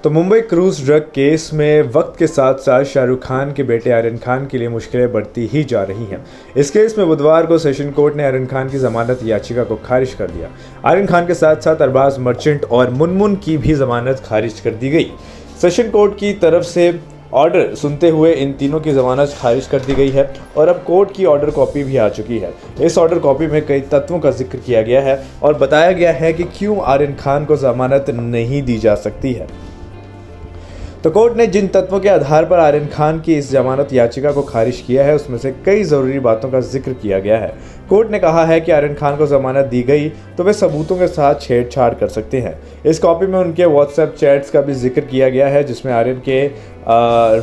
तो Mumbai cruise drug case में वक्त के साथ साथ शाहरुख खान के बेटे आर्यन खान के लिए मुश्किलें बढ़ती ही जा रही हैं। इस केस में बुधवार को सेशन कोर्ट ने आर्यन खान की जमानत याचिका को खारिज कर दिया। आर्यन खान के साथ साथ अरबाज मर्चेंट और मुनमुन की भी जमानत खारिज कर दी गई। सेशन कोर्ट की तरफ से ऑर्डर सुनते हुए इन तीनों की जमानत खारिज कर दी गई है और अब कोर्ट की ऑर्डर कॉपी भी आ चुकी है। इस ऑर्डर कॉपी में कई तत्वों का जिक्र किया गया है और बताया गया है कि क्यों आर्यन खान को जमानत नहीं दी जा सकती है। तो कोर्ट ने जिन तत्वों के आधार पर आर्यन खान की इस जमानत याचिका को खारिज किया है उसमें से कई जरूरी बातों का जिक्र किया गया है। कोर्ट ने कहा है कि आर्यन खान को जमानत दी गई तो वे सबूतों के साथ छेड़छाड़ कर सकते हैं। इस कॉपी में उनके व्हाट्सएप चैट्स का भी जिक्र किया गया है जिसमें आर्यन के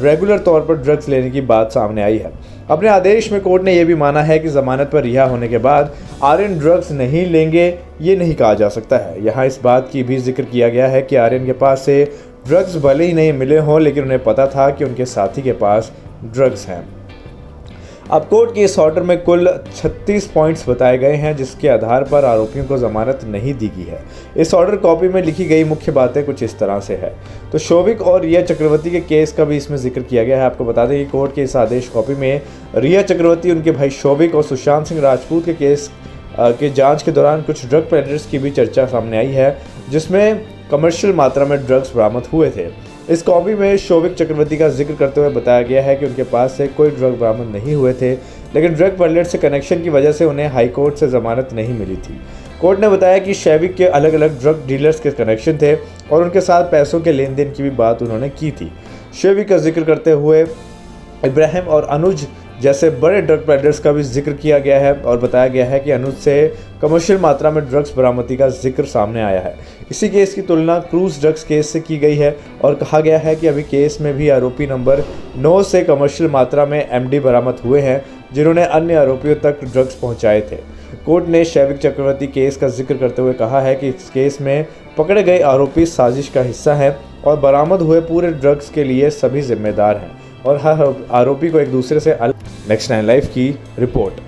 रेगुलर तौर पर ड्रग्स लेने की बात सामने आई है। अपने आदेश में कोर्ट ने यह भी माना है कि जमानत पर रिहा होने के बाद आर्यन ड्रग्स नहीं लेंगे ये नहीं कहा जा सकता है। यहाँ इस बात की भी जिक्र किया गया है कि आर्यन के पास से ड्रग्स भले ही नहीं मिले हों लेकिन उन्हें पता था कि उनके साथी के पास ड्रग्स हैं। अब कोर्ट के इस ऑर्डर में कुल 36 पॉइंट्स बताए गए हैं जिसके आधार पर आरोपियों को जमानत नहीं दी गई है। इस ऑर्डर कॉपी में लिखी गई मुख्य बातें कुछ इस तरह से है। तो शोविक और रिया चक्रवर्ती के केस का भी इसमें जिक्र किया गया है। आपको बता दें कि कोर्ट के इस आदेश कॉपी में रिया चक्रवर्ती, उनके भाई शोविक और सुशांत सिंह राजपूत के केस के जांच के दौरान कुछ ड्रग पेडलर्स की भी चर्चा सामने आई है जिसमें कमर्शियल मात्रा में ड्रग्स बरामद हुए थे। इस कॉपी में शोविक चक्रवर्ती का जिक्र करते हुए बताया गया है कि उनके पास से कोई ड्रग बरामद नहीं हुए थे लेकिन ड्रग पेडलर से कनेक्शन की वजह से उन्हें हाई कोर्ट से जमानत नहीं मिली थी। कोर्ट ने बताया कि शोविक के अलग अलग ड्रग डीलर्स के कनेक्शन थे और उनके साथ पैसों के लेन देन की भी बात उन्होंने की थी। शोविक का जिक्र करते हुए इब्राहिम और अनुज जैसे बड़े ड्रग पेडलर्स का भी जिक्र किया गया है और बताया गया है कि अनुज से कमर्शियल मात्रा में ड्रग्स बरामदी का जिक्र सामने आया है। इसी केस की तुलना क्रूज ड्रग्स केस से की गई है और कहा गया है कि अभी केस में भी आरोपी नंबर 9 से कमर्शियल मात्रा में एमडी बरामद हुए हैं जिन्होंने अन्य आरोपियों तक ड्रग्स पहुंचाए थे। कोर्ट ने शोविक चक्रवर्ती केस का जिक्र करते हुए कहा है कि इस केस में पकड़े गए आरोपी साजिश का हिस्सा हैं और बरामद हुए पूरे ड्रग्स के लिए सभी जिम्मेदार हैं और हर आरोपी को एक दूसरे से अलग। नेक्स्ट 9 लाइव की रिपोर्ट।